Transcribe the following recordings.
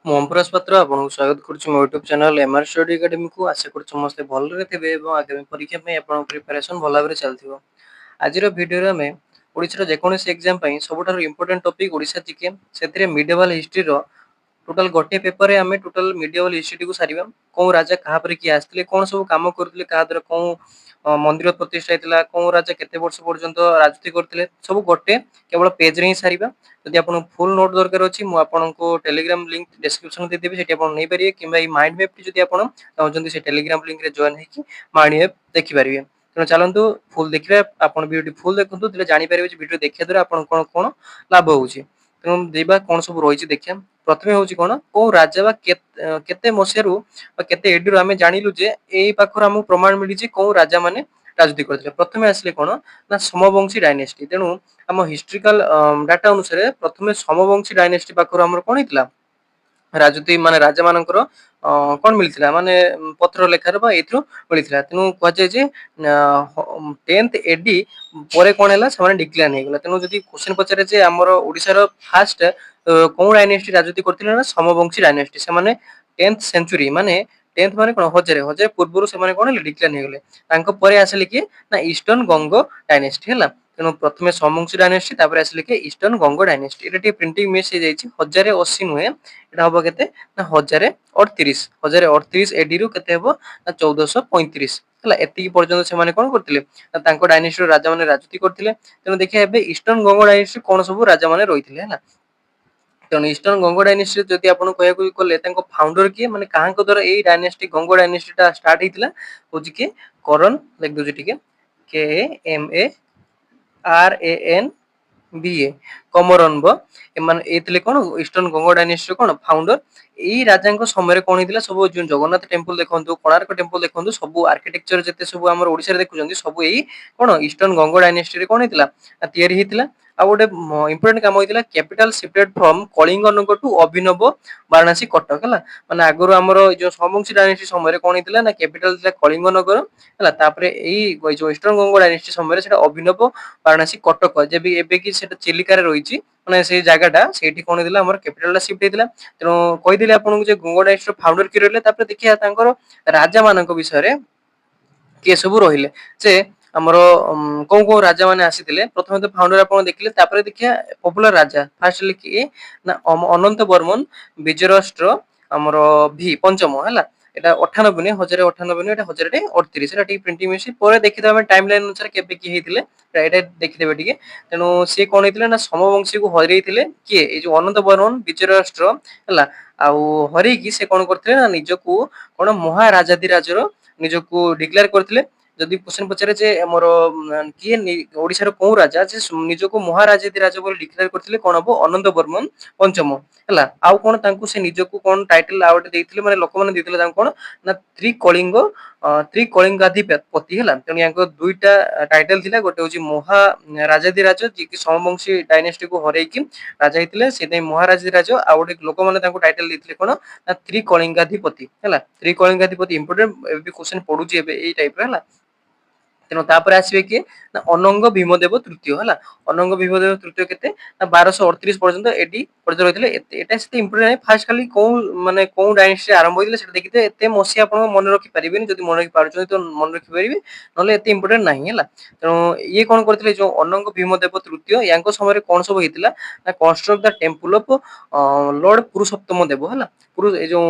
ମୁଁ ଓମପ୍ରକାଶ ପାତ୍ର ଆପଣଙ୍କୁ ସ୍ୱାଗତ କରୁଛି ମୋ ୟୁଟ୍ୟୁବ ଚ୍ୟାନେଲ ଏମଆର ଷ୍ଟଡି ଏକାଡେମୀକୁ। ଆଶା କରୁଛି ସମସ୍ତେ ଭଲରେ ଥିବେ ଏବଂ ଆଗାମୀ ପରୀକ୍ଷା ପାଇଁ ଆପଣଙ୍କ ପ୍ରିପାରେସନ ଭଲ ଭାବରେ ଚାଲିଥିବ। ଆଜିର ଭିଡ଼ିଓରେ ଆମେ ଓଡ଼ିଶାର ଯେକୌଣସି ଏକ୍ଜାମ ପାଇଁ ସବୁଠାରୁ ଇମ୍ପୋର୍ଟାଣ୍ଟ ଟପିକ୍ ଓଡ଼ିଶା ଜିକେ, ସେଥିରେ ମିଡିଏଭାଲ ହିଷ୍ଟ୍ରିର ଟୋଟାଲ ଗୋଟିଏ ପେପରରେ ଆମେ ଟୋଟାଲ ମିଡିଏଭାଲ ହିଷ୍ଟ୍ରିଟିକୁ ସାରିବା। କେଉଁ ରାଜା କାହା ପରେ କିଏ ଆସିଥିଲେ, କ'ଣ ସବୁ କାମ କରୁଥିଲେ, କାହା ଦ୍ୱାରା କେଉଁ ମନ୍ଦିର ପ୍ରତିଷ୍ଠା ହେଇଥିଲା, କେଉଁ ରାଜା କେତେ ବର୍ଷ ପର୍ଯ୍ୟନ୍ତ ରାଜୁତି କରିଥିଲେ, ସବୁ ଗୋଟେ କେବଳ ପେଜରେ ହିଁ ସାରିବା। ଯଦି ଆପଣଙ୍କୁ ଫୁଲ୍ ନୋଟ୍ ଦରକାର ଅଛି ମୁଁ ଆପଣଙ୍କୁ ଟେଲିଗ୍ରାମ ଲିଙ୍କ ଡେସ୍କ୍ରିପ୍ସନ ଦେଇଦେବି, ସେଠି ଆପଣ ନେଇପାରିବେ, କିମ୍ବା ଏଇ ମାଇଣ୍ଡ ମ୍ୟାପଟି ଯଦି ଆପଣ ଚାହୁଁଛନ୍ତି ସେ ଟେଲିଗ୍ରାମ ଲିଙ୍କରେ ଜଏନ୍ ହେଇକି ମାଇଣ୍ଡ ମ୍ୟାପ ଦେଖିପାରିବେ। ତେଣୁ ଚାଲନ୍ତୁ ଫୁଲ୍ ଦେଖିବା। ଆପଣ ଭିଡ଼ିଓଟି ଫୁଲ୍ ଦେଖନ୍ତୁ, ତାହେଲେ ଜାଣିପାରିବେ ଯେ ଭିଡ଼ିଓ ଦେଖିବା ଦ୍ୱାରା ଆପଣ କ'ଣ କ'ଣ ଲାଭ ହେଉଛି। ତେଣୁ ଯିବା କ'ଣ ସବୁ ରହିଛି ଦେଖିବା। ପ୍ରଥମେ ହେଉଛି କ'ଣ, କୋଉ ରାଜା ବା କେତେ ମସିହାରୁ ବା କେତେ ଏଡିରୁ ଆମେ ଜାଣିଲୁ ଯେ ଏଇ ପାଖରୁ ଆମକୁ ପ୍ରମାଣ ମିଳିଛି କୋଉ ରାଜା ମାନେ ରାଜୁତି କରିଥିଲେ। ପ୍ରଥମେ ଆସିଲେ କ'ଣ ନା ସମବଂଶୀ ଡାଇନେଷ୍ଟି। ତେଣୁ ଆମ ହିଷ୍ଟ୍ରିକାଲ ଡାଟା ଅନୁସାରେ ପ୍ରଥମେ ସମବଂଶୀ ଡାଇନେଷ୍ଟି ପାଖରୁ ଆମର କ'ଣ ହେଇଥିଲା, ରାଜୁତି ମାନେ ରାଜା ମାନଙ୍କର କ'ଣ ମିଳିଥିଲା, ମାନେ ପତ୍ର ଲେଖାରେ ବା ଏଇଥିରୁ ମିଳିଥିଲା। ତେଣୁ କୁହାଯାଏ ଯେ 10th AD ପରେ କ'ଣ ହେଲା, ସେମାନେ ଡିକ୍ଲାଇନ୍ ହେଇଗଲା। ତେଣୁ ଯଦି କ୍ୱେଶ୍ଚନ ପଚାରେ ଯେ ଆମର ଓଡ଼ିଶାର ଫାଷ୍ଟ କୋଉ ଡାଇନେଷ୍ଟି ରାଜୁତି କରିଥିଲେ ନା ସମବଂଶୀ ଡାଇନେଷ୍ଟି। ସେମାନେ 10th ସେଞ୍ଚୁରୀ ମାନେ 10th ମାନେ କ'ଣ ହଜାରେ ପୂର୍ବରୁ ସେମାନେ କ'ଣ ହେଲେ ଡିକ୍ଲାଇନ୍ ହେଇଗଲେ। ତାଙ୍କ ପରେ ଆସିଲେ କିଏ ନା ଇଷ୍ଟର୍ଣ୍ଣ ଗଙ୍ଗ ଡାଇନେଷ୍ଟି ହେଲା। ତେଣୁ ପ୍ରଥମେ ସମବଂଶୀ ଡାଇନେଷ୍ଟି, ତାପରେ ଆସିଲେ କି ଇଷ୍ଟର୍ଣ୍ଣ ଗଙ୍ଗ ଡାଇନେଷ୍ଟି। ଏଟା ଟିକେ ପ୍ରିଣ୍ଟିଂ ମିସ୍ ହେଇଯାଇଛି, 1080 ନୁହେଁ, এটা হব কেতে না 1038 এডি রু কেতে হব না 1435 ହେଲା। ଏତିକି ପର୍ଯ୍ୟନ୍ତ ସେମାନେ କ'ଣ କରିଥିଲେ ନା ତାଙ୍କ ଡାଇନେଷ୍ଟିର ରାଜା ମାନେ ରାଜୁତି କରିଥିଲେ। ତେଣୁ ଦେଖିବା ଏବେ ଇଷ୍ଟର୍ଣ୍ଣ ଗଙ୍ଗ ଡାଇନେଷ୍ଟି କ'ଣ ସବୁ ରାଜା ମାନେ ରହିଥିଲେ ହେଲା। ତେଣୁ ଇଷ୍ଟର୍ଣ୍ଣ ଗଙ୍ଗ ଡାଇନେଷ୍ଟି ଯଦି ଆପଣ କହିବାକୁ ଗଲେ ତାଙ୍କ ଫାଉଣ୍ଡର କିଏ, ମାନେ କାହାଙ୍କ ଦ୍ୱାରା ଏଇ ଡାଇନେଷ୍ଟି ଗଙ୍ଗ ଡାଇନେଷ୍ଟିଟା ଷ୍ଟାର୍ଟ ହେଇଥିଲା, ହଉଛି କିଏ କରନ୍, ଲେଖିଦଉଛି ଟିକେ KAMARANBA କମରନବ। ଏମାନେ ଏଇ ଥିଲେ କ'ଣ ଇଷ୍ଟର୍ଣ୍ଣ ଗଙ୍ଗ ଡାଇନେଷ୍ଟିର କ'ଣ ଫାଉଣ୍ଡର। ଏଇ ରାଜାଙ୍କ ସମୟରେ କ'ଣ ହେଇଥିଲା, ସବୁ ଯୋଉ ଜଗନ୍ନାଥ ଟେମ୍ପଲ ଦେଖନ୍ତୁ, କୋଣାର୍କ ଟେମ୍ପଲ ଦେଖନ୍ତୁ, ସବୁ ଆର୍କିଟେକ୍ଚର ଯେତେ ସବୁ ଆମର ଓଡ଼ିଶାରେ ଦେଖୁଛନ୍ତି ସବୁ ଏଇ କ'ଣ ଇଷ୍ଟର୍ଣ୍ଣ ଗଙ୍ଗ ଡାଇନେଷ୍ଟିରେ କ'ଣ ହେଇଥିଲା ତିଆରି ହେଇଥିଲା। ଆଉ ଗୋଟେ ଇମ୍ପୋର୍ଟାଣ୍ଟ କାମ ହେଇଥିଲା, capital shifted from Kalinga Nagar to Abhinava Varanasi Cuttack ହେଲା। ମାନେ ଆଗରୁ ଆମର ଏଇ ଯୋଉ ସମବଂଶୀ ଡାଇନେଷ୍ଟି ସମୟରେ କ'ଣ ହେଇଥିଲା ନା କ୍ୟାପିଟାଲ ଥିଲା କଳିଙ୍ଗ ନଗର ହେଲା। ତାପରେ ଏଇ ଯୋଉ ଇଷ୍ଟର୍ଣ୍ଣ ଗଙ୍ଗ ଡାଇନେଷ୍ଟି ସମୟରେ ସେଟା ଅଭିନବ ବାରାଣସୀ କଟକ, ଯେବେ ଏବେ କି ସେଟା ଚିଲିକାରେ ରହିଛି, ମାନେ ସେଇ ଜାଗାଟା ସେଇଠି କ'ଣ ହେଇଥିଲା ଆମର କ୍ୟାପିଟାଲଟା ସିଫ୍ଟ ହେଇଥିଲା। ତେଣୁ କହିଥିଲି ଆପଣଙ୍କୁ ଯେ ଗଙ୍ଗ ଡାଇନେଷ୍ଟିର ଫାଉଣ୍ଡର କିଏ ରହିଲେ। ତାପରେ ଦେଖିବା ତାଙ୍କର ରାଜା ମାନଙ୍କ ବିଷୟରେ କିଏ ସବୁ ରହିଲେ, ଯେ ଆମର କୋଉ କୋଉ ରାଜା ମାନେ ଆସିଥିଲେ। ପ୍ରଥମେ ତ ଫାଉଣ୍ଡର ଆପଣ ଦେଖିଲେ, ତାପରେ ଦେଖିବା ପପୁଲାର ରାଜା। ଫାର୍ଷ୍ଟ ହେଲେ କିଏ ନା ଅନନ୍ତ ବର୍ମନ ବିଜୟରାଷ୍ଟ୍ର ଆମର ପଞ୍ଚମ ହେଲା। এটা 98 ନୁହେଁ, 1098 ନୁହେଁ, এটা 1038। এটা ଟିକେ ପ୍ରିଣ୍ଟିଂ ମିସି ପରେ ଦେଖିଦେବା ଆମେ ଟାଇମ ଲାଇନ ଅନୁସାରେ କେବେ କିଏ ହେଇଥିଲେ, ଏଇଟା ଦେଖିଦେବେ ଟିକେ। ତେଣୁ ସିଏ କ'ଣ ହେଇଥିଲେ ନା ସମବଂଶୀକୁ ହରେଇଥିଲେ କିଏ, ଏଇ ଯୋଉ ଅନନ୍ତ ବର୍ମନ ବିଜୟରାଷ୍ଟ୍ର ହେଲା। ଆଉ ହରେଇକି ସେ କ'ଣ କରିଥିଲେ ନା ନିଜକୁ କ'ଣ ମହାରାଜାଧିରାଜର ନିଜକୁ ଡିକ୍ଲେୟାର କରିଥିଲେ। ଯଦି କ୍ୱେଶ୍ଚନ ପଚାରେ ଯେ ଆମର କିଏ ଓଡ଼ିଶାର କୋଉ ରାଜା ଯେ ନିଜକୁ ମହାରାଜାଧିରାଜ ବୋଲି ଡିକ୍ଲେୟାର କରିଥିଲେ, କ'ଣ ହବ ଅନନ୍ତ ବର୍ମନ ପଞ୍ଚମ ହେଲା। ଆଉ କ'ଣ ତାଙ୍କୁ ସେ ନିଜକୁ କ'ଣ ଟାଇଟଲ ଆଉ ଗୋଟେ ଦେଇଥିଲେ, ମାନେ ଲୋକମାନେ ଦେଇଥିଲେ ତାଙ୍କୁ କ'ଣ ନା ତ୍ରିକଳିଙ୍ଗାଧିପତି ହେଲା। ତେଣୁ ୟାଙ୍କ ଦୁଇଟା ଟାଇଟଲ ଥିଲା, ଗୋଟେ ହଉଛି ମହାରାଜାଧିରାଜ ଯିଏକି ସମବଂଶୀ ଡାଇନେଷ୍ଟିକୁ ହରେଇକି ରାଜା ହେଇଥିଲେ, ସେଇଥିପାଇଁ ମହାରାଜାଧିରାଜ। ଆଉ ଗୋଟେ ଲୋକମାନେ ତାଙ୍କୁ ଟାଇଟଲ ଦେଇଥିଲେ କ'ଣ ନା ତ୍ରିକଳିଙ୍ଗାଧିପତି ହେଲା। ତ୍ରିକଳିଙ୍ଗାଧିପତି ଇମ୍ପୋର୍ଟାଣ୍ଟ, ଏବେ ବି କ୍ୱେଶ୍ଚନ ପଡୁଛି ଏବେ ଏଇ ଟାଇପର ହେଲା। ତେଣୁ ତାପରେ ଆସିବେ କିଏ ନା ଅନଙ୍ଗ ଭୀମଦେବ ତୃତୀୟ ହେଲା। ଅନଙ୍ଗ ଭୀମଦେବ ତୃତୀୟ କେତେ ନା 1238 ପର୍ଯ୍ୟନ୍ତ ଏଡି ପର୍ଯ୍ୟନ୍ତ ରହିଥିଲେ। ଏଟା ସେତେ ଇମ୍ପୋର୍ଟାଣ୍ଟ ନାହିଁ, ଫାର୍ଷ୍ଟ ଖାଲି କୋଉ ମାନେ କୋଉ ଡାଇନେଷ୍ଟି ଆରମ୍ଭ ହେଇଥିଲେ ସେଟା ଦେଖିତେ। ଏତେ ମସିହା ଆପଣ ମନେ ରଖି ପାରିବେନି, ଯଦି ମନେ ରଖି ପାରୁଛନ୍ତି ତ ମନେ ରଖିପାରିବେ, ନହେଲେ ଏତେ ଇମ୍ପୋର୍ଟାଣ୍ଟ ନାହିଁ ହେଲା। ତେଣୁ ଇଏ କ'ଣ କରିଥିଲେ, ଯୋଉ ଅନଙ୍ଗ ଭୀମଦେବ ତୃତୀୟ, ୟାଙ୍କ ସମୟରେ କ'ଣ ସବୁ ହେଇଥିଲା ନା construct the temple of lord Purushottama Deva ହେଲା। ଏଇ ଯୋଉ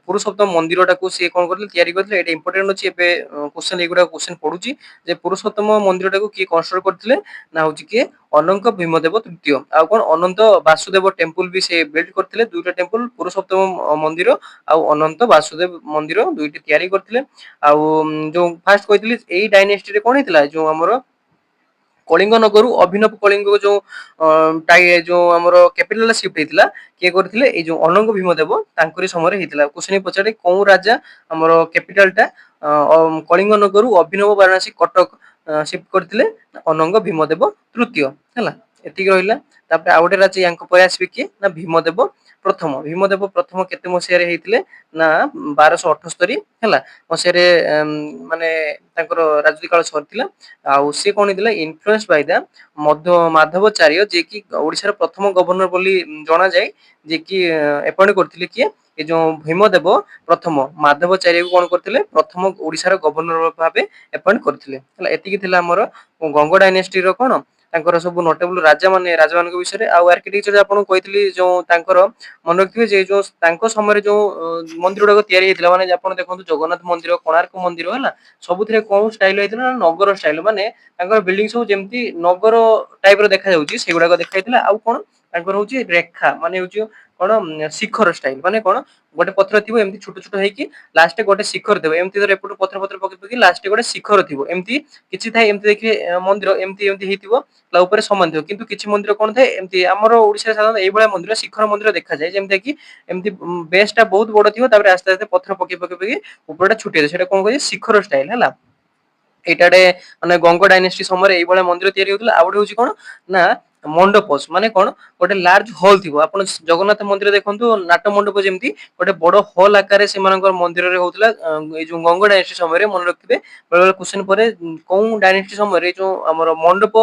ପୁରୁଷୋତ୍ତମ ମନ୍ଦିରଟାକୁ ସିଏ କ'ଣ କରିଥିଲେ, ତିଆରି କରିଥିଲେ। ଏଇଟା ଇମ୍ପୋର୍ଟାଣ୍ଟ ଅଛି, ଏବେ କ୍ୱେଶ୍ଚନ ଏଇଗୁଡା କ୍ୱେଶ୍ଚନ ପଡୁଛି ଯେ ପୁରୁଷୋତ୍ତମ ମନ୍ଦିରଟାକୁ କିଏ କନଷ୍ଟ୍ରକ୍ଟ କରିଥିଲେ ନା ହଉଛି କିଏ ଅନଙ୍କ ଭୀମଦେବ ତୃତୀୟ। ଆଉ କ'ଣ ଅନନ୍ତ ବାସୁଦେବ ଟେମ୍ପଲ ବି ସେ ବିଲ୍ଡ କରିଥିଲେ, ଦୁଇଟା ଟେମ୍ପଲ, ପୁରୁଷୋତ୍ତମ ମନ୍ଦିର ଆଉ ଅନନ୍ତ ବାସୁଦେବ ମନ୍ଦିର ଦୁଇଟି ତିଆରି କରିଥିଲେ। ଆଉ ଯୋଉ ଫାର୍ଷ୍ଟ କହିଥିଲି ଏଇ ଡାଇନେଷ୍ଟିରେ କ'ଣ ହେଇଥିଲା, ଯୋଉ ଆମର କଳିଙ୍ଗ ନଗରରୁ ଅଭିନବ କଳିଙ୍ଗ ଯୋଉ ଯୋଉ ଆମର କ୍ୟାପିଟାଲ ସିଫ୍ଟ ହେଇଥିଲା, କିଏ କରିଥିଲେ ଏଇ ଯୋଉ ଅନଙ୍ଗ ଭୀମଦେବ, ତାଙ୍କରି ସମୟରେ ହେଇଥିଲା। କ୍ୱେଶ୍ଚନ ପଚାରେ କୋଉ ରାଜା ଆମର କ୍ୟାପିଟାଲଟା କଳିଙ୍ଗ ନଗରରୁ ଅଭିନବ ବାରାଣସୀ କଟକ ସିଫ୍ଟ କରିଥିଲେ, ଅନଙ୍ଗ ଭୀମଦେବ ତୃତୀୟ ହେଲା। ଏତିକି ରହିଲା। ତାପରେ ଆଉ ଗୋଟେ ରାଜା ୟାଙ୍କ ପରେ ଆସିବେ କିଏ ନା ଭୀମଦେବ ପ୍ରଥମ ଭୀମଦେବ ପ୍ରଥମ କେତେ ମସିହାରେ ହେଇଥିଲେ ନା 1278 ହେଲା ମସିହାରେ ମାନେ ତାଙ୍କର ରାଜୁତି କାଳ ସରିଥିଲା। ଆଉ ସେ କଣ ହେଇଥିଲା ଇନଫ୍ଲୁଏନ୍ସ ବାଇ ଦ ମାଧବାଚାର୍ଯ୍ୟ ଯିଏ କି ଓଡିଶାର ପ୍ରଥମ ଗଭର୍ଣ୍ଣର ବୋଲି ଜଣାଯାଏ, ଯିଏ କି ଏପଏଣ୍ଟ କରିଥିଲେ କିଏ ଏ ଯୋଉ ଭୀମଦେବ ପ୍ରଥମ ମାଧବାଚାର୍ଯ୍ୟକୁ କଣ କରିଥିଲେ ପ୍ରଥମ ଓଡିଶାର ଗଭର୍ଣ୍ଣର ଭାବେ ଏପଏଣ୍ଟ କରିଥିଲେ ହେଲା। ଏତିକି ଥିଲା ଆମର ଗଙ୍ଗ ଡାଇନେଷ୍ଟିର କଣ ତାଙ୍କର ସବୁ ନୋଟେବୁଲ ରାଜାମାନଙ୍କ ବିଷୟରେ। ଆଉ ଆର୍କିଟେକ୍ଚର ଆପଣଙ୍କୁ କହିଥିଲି ଯୋଉ ତାଙ୍କର ମନେ ରଖିଥିବେ ଯେ ଯୋଉ ତାଙ୍କ ସମୟରେ ଯୋଉ ମନ୍ଦିର ଗୁଡାକ ତିଆରି ହେଇଥିଲା, ମାନେ ଆପଣ ଦେଖନ୍ତୁ ଜଗନ୍ନାଥ ମନ୍ଦିର, କୋଣାର୍କ ମନ୍ଦିର ହେଲା, ସବୁଥିରେ କୋଉ ଷ୍ଟାଇଲ ହେଇଥିଲା ନା ନଗର ଷ୍ଟାଇଲ, ମାନେ ତାଙ୍କର ବିଲ୍ଡିଂ ସବୁ ଯେମିତି ନଗର ଟାଇପ ର ଦେଖାଯାଉଛି ସେଗୁଡାକ ଦେଖାଯାଇଥିଲା। ଆଉ କଣ ତାଙ୍କର ହଉଛି ରେଖା ମାନେ ହଉଛି କଣ ଶିଖର ଷ୍ଟାଇଲ, ମାନେ କଣ ଗୋଟେ ପଥର ଥିବ ଏମିତି ଛୋଟ ଛୋଟ ହେଇକି ଲାଷ୍ଟ ଗୋଟେ ଶିଖର ଥିବ, ଏମିତି ଧର ଏପଟୁ ପଥର ପଥର ପକେଇ ପକେଇ ଲାଷ୍ଟ ଗୋଟେ ଶିଖର ଥିବ, ଏମିତି କିଛି ଥାଏ। ଏମିତି ଦେଖିବେ ମନ୍ଦିର ଏମିତି ଏମିତି ହେଇଥିବ ତା ଉପରେ ସମାନ ଥିବ, କିନ୍ତୁ କିଛି ମନ୍ଦିର କଣ ଥାଏ ଏମିତି ଆମର ଓଡିଶାରେ ସାଧାରଣତଃ ଏଇଭଳିଆ ମନ୍ଦିର ଶିଖର ମନ୍ଦିର ଦେଖାଯାଏ, ଯେମିତି କି ଏମିତି ବେସ୍ ଟା ବହୁତ ବଡ ଥିବ, ତାପରେ ଆସ୍ତେ ଆସ୍ତେ ପଥର ପକେଇ ପକେଇ ପକେଇ ଉପରଟା ଛୋଟିଆ ଥିବ, ସେଇଟା କଣ କହିବେ ଶିଖର ଷ୍ଟାଇଲ ହେଲା। ଏଇଟାଟେ ମାନେ ଗଙ୍ଗ ଡାଇନେଷ୍ଟି ସମୟରେ ଏଇଭଳିଆ ମନ୍ଦିର ତିଆରି ହଉଥିଲା। ଆଉ ଗୋଟେ ହଉଛି କଣ ନା ମଣ୍ଡପସ, ମାନେ କଣ ଗୋଟେ ଲାର୍ଜ ହଲ୍ ଥିବ। ଆପଣ ଜଗନ୍ନାଥ ମନ୍ଦିର ଦେଖନ୍ତୁ ନାଟ ମଣ୍ଡପ ଯେମିତି ଗୋଟେ ବଡ ହଲ୍ ଆକାରରେ ସେମାନଙ୍କର ମନ୍ଦିରରେ ହଉଥିଲା ଏଇ ଯୋଉ ଗଙ୍ଗ ଡାଇନେଷ୍ଟି ସମୟରେ। ମନେ ରଖିଥିବେ ବେଳେବେଳେ କ୍ୱେଶ୍ଚନ ପରେ କୋଉ ଡାଇନେଷ୍ଟି ସମୟରେ ଯୋଉ ଆମର ମଣ୍ଡପ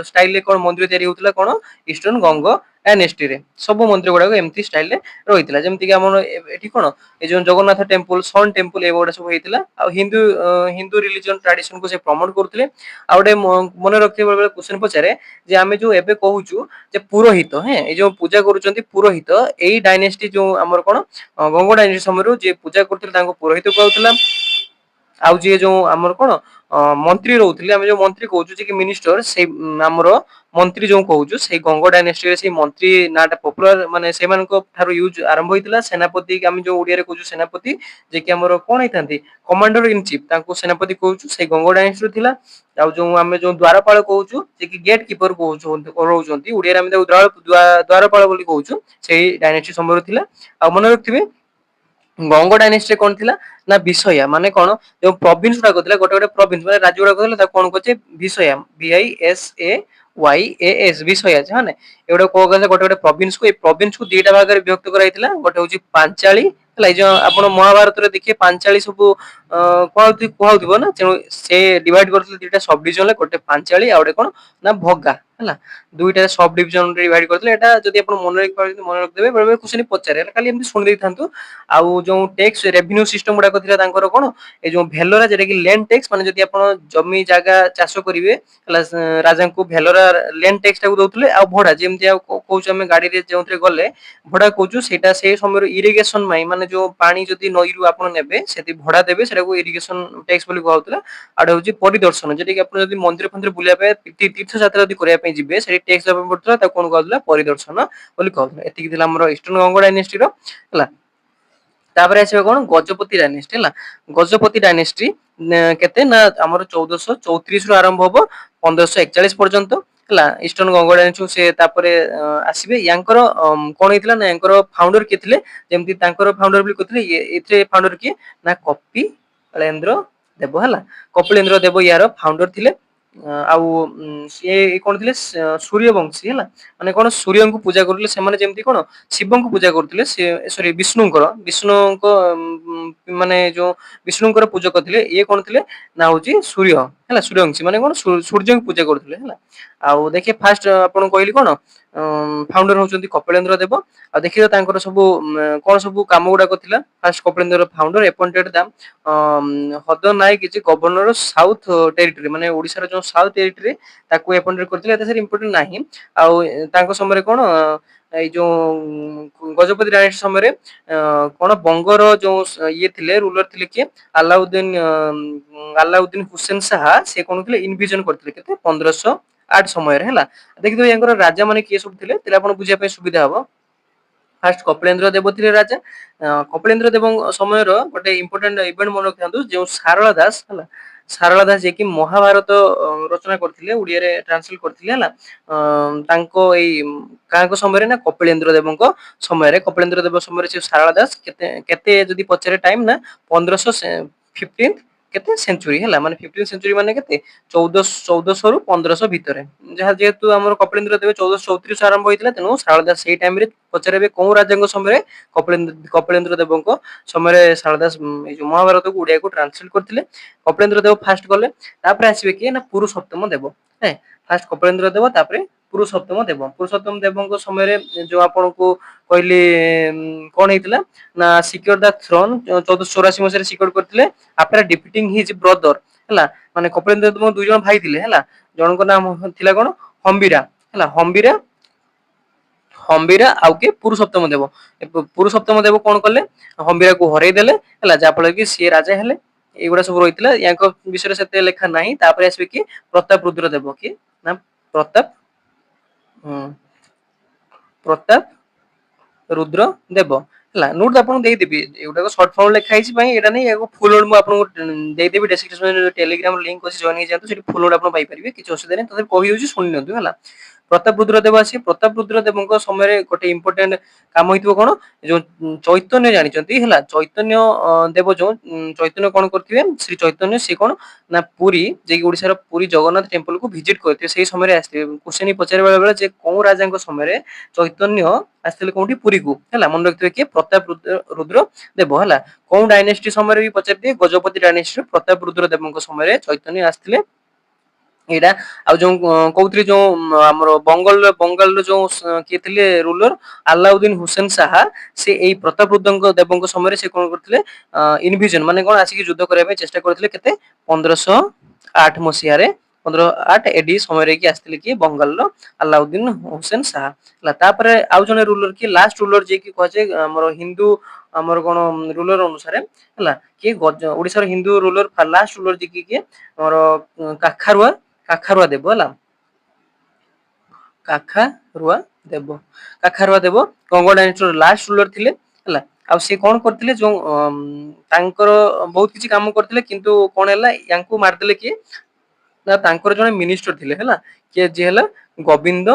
ଷ୍ଟାଇଲରେ କଣ ମନ୍ଦିର ତିଆରି ହଉଥିଲା, କଣ ଇଷ୍ଟର୍ଣ୍ଣ ଗଙ୍ଗ ଡାଇନେଷ୍ଟିରେ ସବୁ ମନ୍ଦିର ଗୁଡାକ ଏମିତି ଷ୍ଟାଇଲରେ ରହିଥିଲା। ଯେମିତି କି ଆମର ଏଠି କଣ ଏ ଯୋଉ ଜଗନ୍ନାଥ ଟେମ୍ପୁଲ, ସନ୍ ଟେମ୍ପୁଲ ଏଗୁଡା ସବୁ ହେଇଥିଲା। ଆଉ ହିନ୍ଦୁ ରିଲିଜିଅନ ଟ୍ରାଡିସନକୁ ସେ ପ୍ରମୋଟ କରୁଥିଲେ। ଆଉ ଗୋଟେ ମନେ ରଖିଥିବେ ବେଳେବେଳେ କ୍ୱେଶ୍ଚନ ପଚାରେ ଯେ ଆମେ ଯୋଉ ଏବେ କହୁଛୁ ଯେ ପୁରୋହିତ, ଏଇ ଯୋଉ ପୂଜା କରୁଛନ୍ତି ପୁରୋହିତ, ଏଇ ଡାଇନେଷ୍ଟି ଯୋଉ ଆମର କଣ ଗଙ୍ଗ ଡାଇନେଷ୍ଟି ସମୟରୁ ଯିଏ ପୂଜା କରୁଥିଲେ ତାଙ୍କୁ ପୁରୋହିତ କୁହାଯାଉଥିଲା। ଆଉ ଯିଏ ଯୋଉ ଆମର କଣ ମନ୍ତ୍ରୀ ରହୁଥିଲେ, ଆମେ ଯୋଉ ମନ୍ତ୍ରୀ କହୁଛୁ ଯେ କି ମିନିଷ୍ଟର, ସେଇ ଆମର ମନ୍ତ୍ରୀ ଯୋଉ କହୁଛୁ ସେଇ ଗଙ୍ଗ ଡାଇନେଷ୍ଟିରେ ସେଇ ମନ୍ତ୍ରୀ ନାଁଟା ପପୁଲାର, ମାନେ ସେମାନଙ୍କ ଠାରୁ ୟୁଜ ଆରମ୍ଭ ହେଇଥିଲା। ସେନାପତି ଆମେ ଯୋଉ ଓଡିଆରେ କହୁଛୁ ସେନାପତି, ଯେ କି ଆମର କଣ ହେଇଥାନ୍ତି କମାଣ୍ଡର ଇନ ଚିଫ, ତାଙ୍କୁ ସେନାପତି କହୁଛୁ, ସେଇ ଗଙ୍ଗ ଡାଇନେଷ୍ଟିରୁ ଥିଲା। ଆଉ ଯୋଉ ଆମେ ଯୋଉ ଦ୍ୱାରପାଳ କହୁଛୁ ଯେ କି ଗେଟ୍ କିପର ରହୁଛନ୍ତି, ଓଡିଆରେ ଆମେ ତାକୁ ଦ୍ୱାରପାଳ ବୋଲି କହୁଛୁ, ସେଇ ଡାଇନେଷ୍ଟି ସମୟରେ ଥିଲା। ଆଉ ମନେ ରଖିଥିବେ ଗଙ୍ଗ ଡାଇନେଷ୍ଟିରେ କଣ ଥିଲା ନା ବିଷୟା, ମାନେ କଣ ଯୋଉ ପ୍ରୋଭିନ୍ସ ଗୁଡାକ ଥିଲା, ଗୋଟେ ଗୋଟେ ପ୍ରୋଭିନ୍ସ ମାନେ ରାଜ୍ୟ ଗୁଡାକ ଥିଲା, ତାକୁ କଣ କରୁଛେ ବିଷୟା, VISAYAS ବିଷୟା, ମାନେ ଏଗୁଡା କଣ କହିଲେ ଗୋଟେ ଗୋଟେ ପ୍ରୋଭିନ୍ସକୁ, ଏଇ ପ୍ରୋଭିନ୍ସକୁ ଦିଟା ଭାଗରେ ବିଭକ୍ତ କରାଯାଇଥିଲା। ଗୋଟେ ହଉଛି ପାଞ୍ଚାଳି ହେଲା, ଏଇ ଯୋଉ ଆପଣ ମହାଭାରତରେ ଦେଖିବେ ପାଞ୍ଚାଳି ସବୁ କୁହାଉଥିବ ନା, ତେଣୁ ସେ ଡିଭାଇଡ କରିଥିଲେ ଦିଟା ସବ ଡିଭିଜନରେ, ଗୋଟେ ପାଞ୍ଚାଳି ଆଉ ଗୋଟେ କଣ ନା ଭଗା ହେଲା, ଦୁଇଟା ସବ ଡିଭିଜନ ଡିଭାଇଡ କରିଥିଲେ। ଏଟା ଯଦି ଆପଣ ମନେ ରଖିପାରନ୍ତି ମନେ ରଖିଦେବେ, ବେଳେବେଳେ କ୍ୱେଶ୍ଚନ ପଚାରେ, ଖାଲି ଏମିତି ଶୁଣି ଦେଇଥାନ୍ତୁ। ଆଉ ଯୋଉ ଟ୍ୟାକ୍ସ ରେଭିନ୍ୟୁ ସିଷ୍ଟମ ଗୁଡାକ ଥିଲା ତାଙ୍କର କଣ ଏ ଯୋଉ ଭେଲୋରା, ଯେଟା କି ଲ୍ୟାଣ୍ଡ ଟ୍ୟାକ୍ସ, ମାନେ ଯଦି ଆପଣ ଜମି ଜାଗା ଚାଷ କରିବେ ହେଲା, ରାଜାଙ୍କୁ ଭେଲୋରା ଲ୍ୟାଣ୍ଡ ଟ୍ୟାକ୍ସ ଟାକୁ ଦଉଥିଲେ। ଆଉ ଭଡା, ଯେମିତି ଆଉ କହୁଛୁ ଆମେ ଗାଡିରେ ଯେଉଁଥିରେ ଗଲେ ଭଡା କହୁଛୁ, ସେଇଟା ସେଇ ସମୟରେ ଇରିଗେସନ ପାଇଁ, ମାନେ ଯୋଉ ପାଣି ଯଦି ନଈରୁ ଆପଣ ନେବେ ସେଠି ଭଡା ଦେବେ, ସେଟାକୁ ଇରିଗେସନ ଟ୍ୟାକ୍ସ ବୋଲି କୁହାଯାଉଥିଲା। ଆଉ ଗୋଟେ ହଉଛି ପରିଦର୍ଶନ, ଯେଟା କି ଆପଣ ଯଦି ମନ୍ଦିର ଫନ୍ଦିର ବୁଲିବା ପାଇଁ ତୀର୍ଥ ଯାତ୍ରା ଯଦି କରିବା ପାଇଁ ଯିବେ, ସେଠି ଟ୍ୟାକ୍ସ ଦେବାକୁ ପଡୁଥିଲା, ତାକୁ କଣ କୁହାଯାଉଥିଲା ପରିଦର୍ଶନ ବୋଲି କହୁଥିଲେ। ଏତିକି ଥିଲା ଆମର ଇଷ୍ଟର୍ଣ୍ଣ ଗଙ୍ଗ ଡାଇନେଷ୍ଟିର ହେଲା। ତାପରେ ଆସିବା କଣ ଗଜପତି ଡାଇନେଷ୍ଟି ହେଲା। ଗଜପତି ଡାଇନେଷ୍ଟି କେତେ ନା ଆମର 1434 ରୁ ଆରମ୍ଭ ହବ 1541 ପର୍ଯ୍ୟନ୍ତ ହେଲା। ଇଷ୍ଟର୍ଣ୍ଣ ଗଙ୍ଗ ଡାଇନେଷ୍ଟି ସେ ତାପରେ ଆସିବେ। ୟାଙ୍କର କଣ ହେଇଥିଲା ନା ୟାଙ୍କର ଫାଉଣ୍ଡର କିଏ ଥିଲେ, ଯେମିତି ତାଙ୍କର ଫାଉଣ୍ଡର ବୋଲି କହିଥିଲେ, ଏଥିରେ ଫାଉଣ୍ଡର କିଏ ନା କପିଳେନ୍ଦ୍ର ଦେବ ହେଲା। କପିଳେନ୍ଦ୍ର ଦେବ ୟାର ଫାଉଣ୍ଡର ଥିଲେ। ଆଉ ସିଏ କଣ ଥିଲେ ସୂର୍ଯ୍ୟବଂଶୀ ହେଲା, ମାନେ କଣ ସୂର୍ଯ୍ୟଙ୍କୁ ପୂଜା କରୁଥିଲେ ସେମାନେ, ଯେମିତି କଣ ଶିବଙ୍କୁ ପୂଜା କରୁଥିଲେ, ସେ ସରି ବିଷ୍ଣୁଙ୍କ ମାନେ ଯୋଉ ବିଷ୍ଣୁଙ୍କର ପୂଜକ ଥିଲେ, ଇଏ କଣ ଥିଲେ ନା ହଉଛି ସୂର୍ଯ୍ୟ ହେଲା। ସୂର୍ଯ୍ୟବଂଶୀ ମାନେ କଣ ସୂର୍ଯ୍ୟଙ୍କୁ ପୂଜା କରୁଥିଲେ ହେଲା। ଆଉ ଦେଖିଏ ଫାଷ୍ଟ ଆପଣ କହିଲି କଣ ଫାଉଣ୍ଡର ହଉଛନ୍ତି କପିଳେନ୍ଦ୍ର ଦେବ। ଆଉ ଦେଖିବା ତାଙ୍କର ସବୁ କଣ ସବୁ କାମ ଗୁଡାକ ଥିଲା। First Kapilendra founder appointed Dama Hada Nayak is governor south territory, ମାନେ ଓଡିଶାର ଯୋଉ ସାଉଥ ଟେରିଟୋରୀ ତାକୁ ଆପଏଣ୍ଟେଡ କରିଥିଲେ, ଏତେ ସାରା ଇମ୍ପୋର୍ଟାଣ୍ଟ ନାହିଁ। ଆଉ ତାଙ୍କ ସମୟରେ କଣ ଏଇ ଯୋଉ ଗଜପତି ରାଇଟ ସମୟରେ କଣ ବଙ୍ଗର ଯୋଉ ଇଏ ଥିଲେ ରୁଲର ଥିଲେ କିଏ ଆଲାଉଦ୍ଦିନ ହୁସେନ ଶାହା, ସେ କଣ ଥିଲେ ଇନଭିଜନ କରିଥିଲେ କେତେ 1508 ସମୟରେ ହେଲା। ଦେଖିଥିବେ ୟାଙ୍କର ରାଜା ମାନେ କିଏ ସବୁ ଥିଲେ, ତାହେଲେ ଆପଣ ବୁଝିବା ପାଇଁ ସୁବିଧା ହବ। ଫାଷ୍ଟ କପିଳେନ୍ଦ୍ର ଦେବ ଥିଲେ ରାଜା। କପିଳେନ୍ଦ୍ର ଦେବଙ୍କ ସମୟର ଗୋଟେ ଇମ୍ପୋର୍ଟାଣ୍ଟ ଇଭେଣ୍ଟ ମନେ ରଖିଥାନ୍ତୁ, ଯୋଉ ସାରଳା ଦାସ ହେଲା, ସାରଳା ଦାସ ଯିଏକି ମହାଭାରତ ରଚନା କରିଥିଲେ, ଓଡିଆରେ ଟ୍ରାନ୍ସଲେଟ କରିଥିଲେ ହେଲା। ତାଙ୍କ ଏଇ କାହାଙ୍କ ସମୟରେ ନା କପିଳେନ୍ଦ୍ର ଦେବଙ୍କ ସମୟରେ, କପିଳେନ୍ଦ୍ର ଦେବ ସମୟରେ ସେ ସାରଳା ଦାସ କେତେ କେତେ ଯଦି ପଚାରେ ଟାଇମ ନା 1515 केते सेंचुरी है माने 15 सेंचुरी माने केते 1400 रु 1500 भितरे जहाँ जेहेतु हमर कपिलेन्द्र देव 1434 से आरंभ होइतिला तेनु शारदा दास सेई टाइम रे पचरेबे कोन राजाଙ୍କ समय कपिलेन्द्र देवଙ୍କ समय शारदा दास ए जो महाभारत को उड़िया को ट्रांसलेट करथिले कपिलेन्द्र देव फास्ट गले तापर आसीबे कि ना पुरुषोत्तम देव है फास्ट कपिलेन्द्र देव तापर पुरुषोत्तम देवଙ୍କ समय रे जो आपन को कहली कोन हेतिला ना सिक्योर द थ्रोन 1484 मसिया सिक्योर करथिले आफ्टर डिफिटिंग हिज ब्रदर हला माने कपिलेन्द्र देव दुई जन भाई थिले हला जनक नाम थिला कोन हम्बीरा हला हम्बीरा आउ के पुरुषोत्तम देव कोन करले हम्बीरा को हरई देले हला जा फल कि सी राजा हेले एगुडा सब रहितला याको विषय सेते लेखा नाही तापर आसीबे कि प्रताप रुद्र देव कि ना प्रताप प्रताप रुद्र देव हला नोट आपन देई देबी एगुडा को शॉर्ट फॉर्म लिखा हिची पई एटा नै एगो फुल नोट मु आपन देई देबी डिस्क्रिप्शन टेलीग्राम लिंक अछि जॉइन जातो सेठी फुल नोट आपन पाई परिबे किछ असुविधा नै तते कहि होउची सुनि नतु हला प्रताप रुद्र देव आसी प्रताप रुद्र देवଙ୍କ समय गोटे इंपोर्टेंट काम होइतबो कोन जो चैतन्य जानिचंती हला चैतन्य देव जो चैतन्य कोन करथिबे श्री चैतन्य से कोन ना पुरी जे कि ओडिसा रो पुरी जगन्नाथ टेंपल को विजिट करथिबे सेही समय रे आस्थिबे क्वेश्चन पचारे बेला जे कोन राजाଙ୍କ समय रे चैतन्य आस्थिले कोंठी पुरी को हला मन रखथिबे कि प्रताप रुद्र देव हला कोन डायनेस्टी समय रे भी पचारथिबे गजपति डायनेस्टी प्रताप रुद्र देवଙ୍କ समय रे चैतन्य आस्थिले एडा आ जो कहउतरी जो हमर बंगाल जो के थिले रूलर अलाउद्दीन हुसैन शाह से एई प्रताप रुद्र देवଙ୍କ समय से कोन करथिले इन्विजन माने कोन आसी कि युद्ध करे में चेष्टा करथिले केते 1508 मसिया रे 1508 एडी समय रे कि आस्थिले कि बंगाल रो अलाउद्दीन हुसैन शाह ला तापरे आउ जने रूलर कि लास्ट रूलर जे कि कहजे हमर हिंदू हमर कोन रूलर अनुसार हला कि ओडिसा रो हिंदू रूलर लास्ट रूलर जे कि हमर काखारुआ देव हला काखारुआ देव गंगा डायनेस्टी लास्ट रूलर थिले हला आ से कोन करथिले जो तांकर बहुत किछि काम करथिले किंतु कोन हला यांकु मार देले कि ना तांकर जने मिनिस्टर थिले हला के जे हला गोविंद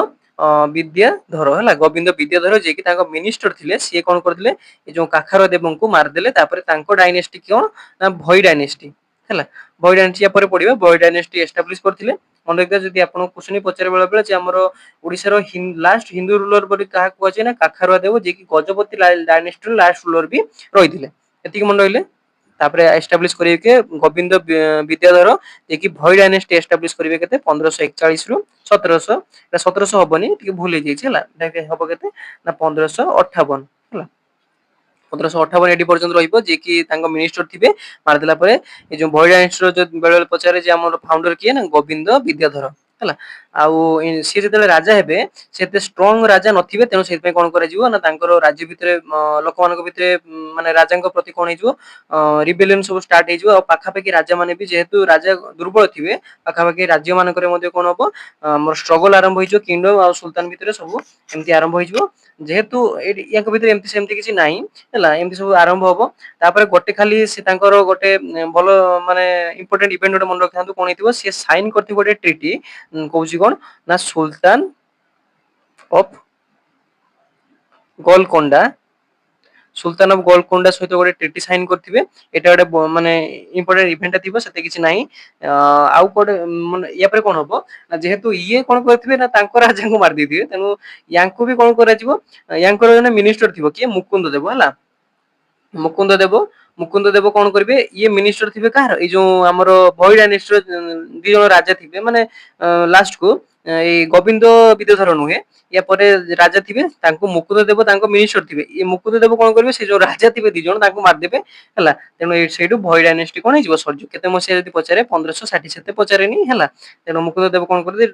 विद्याधर हला गोविंद विद्याधर जे कि तांको मिनिस्टर थिले से कोन करथिले ए जो काखारुआ देवଙ୍କୁ मार देले तापर तांको डायनेस्टी कोन ना भोई डायनेस्टी हला भोई डायनेस्टी या पर पडिबा भोई डायनेस्टी एस्टैब्लिश करथिले मन रखिदा जदि आपन क्वेश्चन पचारे बेला बेला जे हमरो ओडिसा रो लास्ट हिंदू रूलर बडी काहा को छै ना काखारुआ देव जे कि गजपति डायनेस्टी लास्ट रूलर भी रहिथिले एतिक मन रहिले तापर एस्टैब्लिश करिवे के गोविंद विद्याधर जे कि भोई डायनेस्टी एस्टैब्लिश करिवे केते 1541 रु 1700 1700 हबनी टिके भूल हे जाई छै हला हबो केते ना 1558 हला 1558 एडी पर्यंत रहिबो जे कि तांको मिनिस्टर थिबे मार देला परे ए जो भोई डायनेस्टी जो बेले पचारे जे हमर फाउंडर किए ना गोविंद विद्याधर हला आउ सी जेतले राजा हेबे सेते स्ट्रांग राजा नथिबे तेनो सेत पे कोन करे जिवो ना तांकर राज्य भितरे लोक मानक भितरे माने राजांक प्रति कोन हे जिवो रिबेलियन सब स्टार्ट हे जिवो आ पाखा पाखी राजा माने भी जेहेतु राजा दुर्बल थिबे पाखा पाखी राज्य मानक रे मध्ये कोन हबो हमर स्ट्रगल आरंभ होई जो किंगडम आ सुल्तान भितरे सब एम्ति आरंभ होई जिवो जेहेतु याक भितरे एम्ति सेम्ति किछि नाही हला एम्ति सब आरंभ होबो तापर गोटे खाली से तांकर गोटे भलो माने इंपोर्टेंट इवेंट गोटे मन रखथांतु कोन हेतिबो से साइन करथि गोटे ट्रीटी कहउची कोन ना sultan of Golconda sultan of Golconda सहित गोटे ट्रीटी साइन करथिबे एटा गोटे माने इंपोर्टेंट इवेंट थिबो सेते किछि नाही आउ कोड या पर कोन हबो जेहेतु ये कोन करथिबे ना तांको राजा को मार दिथिबे तनु यांको भी कोन करा जिवो यांकर जने मिनिस्टर थिबो कि मुकुंद देव हला मुकुंद देव कोन करबे ये मिनिस्टर थिबे कार ए जो हमर भोई डायनेस्टी दी जण राजा थिबे माने लास्ट को ए गोविंद विद्याधर नुहे या परे राजा थिबे तांको मुकुंद देव तांको मिनिस्टर थिबे ये मुकुंद देव कोन करबे से जो राजा थिबे दी जण तांको मार देबे हला तेनो ए सेडु भोई डायनेस्टी कोन हिजबो सरजु केते मसे जति पचारे 1560 सेते पचारेनी हला तेनो मुकुंद देव कोन कर दे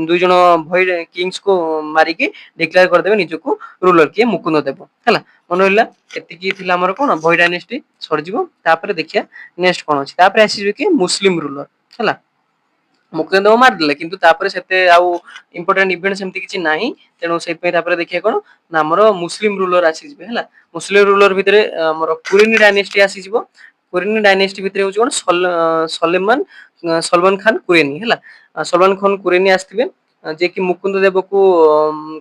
दुई जण भोई किंग्स को मारी के डिक्लेयर कर देबे निजको रूलर के मुकुंद देव हला मन होला एति की थिला हमर कोन भोई डायनेस्टी सरजिबो तापर देखिया नेक्स्ट कोन अछि तापर आसीबे कि मुस्लिम रूलर हला मुकुंद देव मार देले किंतु तापर सेते आउ इंपोर्टेंट इवेंट सेमति किछि नाही तेनो सेत पे तापर देखिया कोन ना हमर मुस्लिम रूलर आसी जिबे हला मुस्लिम रूलर भितरे हमर कुरेनी डायनेस्टी आसी जिवो कुरेनी डायनेस्टी भितरे होछ कोन सलमान खान कुरेनी हला सलमान खान कुरेनी आस्थिबे जे कि मुकुंद देव को